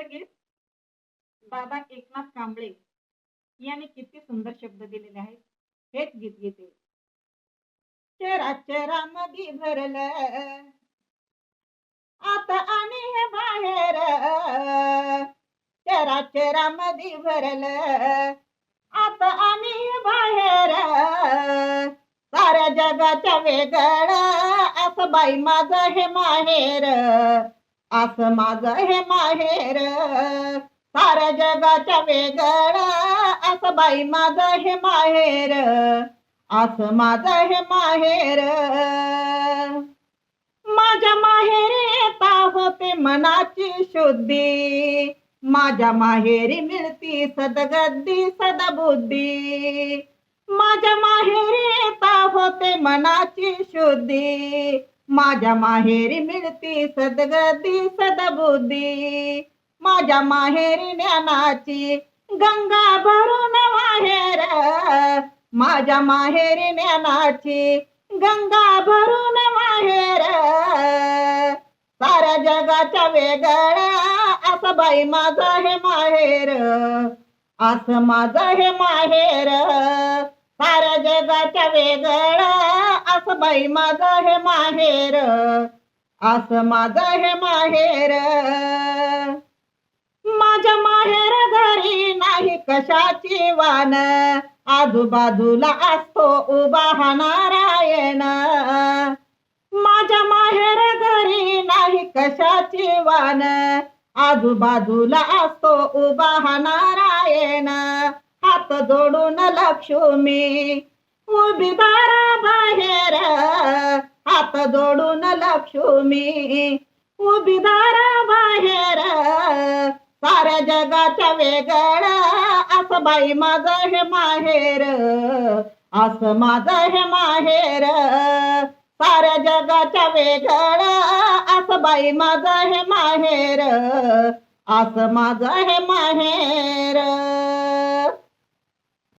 गीत दादा एकनाथ कांबळे यांनी किती सुंदर शब्द दिलेले आहेत. हेच गीत घेते. चराचरामध्ये भरलं आता आणि हे बाहेर, चराचरामध्ये भरलं आता आणि हे बाहेर, साऱ्या जगाच्या वेगळं असं बाई माझं हे माहेर, असं माझं हे माहेर, साऱ्या जगाच्या वेगळं असं बाई माझं हे माहेर, असं माझं हे माहेर. माझ्या माहेरी येता होते मनाची शुद्धी, माझ्या माहेरी मिळती सदगद्दी सदबुद्धी, माझ्या माहेरी येता होते मनाची शुद्धी, माझ्या माहेरी मिळती सदगद्दी सदबुद्धी, माझ्या माहेरी ज्ञानाची गंगा भरून वाहेर, माझ्या माहेरी ज्ञानाची गंगा भरून वाहेर, साऱ्या जगाच्या वेगळं असं बाई माझं हे माहेर, असं माझं हे माहेर, साऱ्या जगाच्या वेगळं असं बाई माझं हे माहेर, असं माझं हे माहेर. माझ्या माहेर घरी नाही कशाची वान, आजूबाजूला असतो उभा हा नारायण, माझ्या माहेर घरी नाही कशाची वान, आजूबाजूला असतो उभा हा नारायण, हात जोडून लक्ष्मी उभी दाराबाहेर, हात जोडून लक्ष्मी उभी दाराबाहेर, साऱ्या जगाच्या वेगळं असं बाई माझं हे माहेर, असं माझं हे माहेर, साऱ्या जगाच्या वेगळं असं बाई माझं हे माहेर, असं माझं हे माहेर.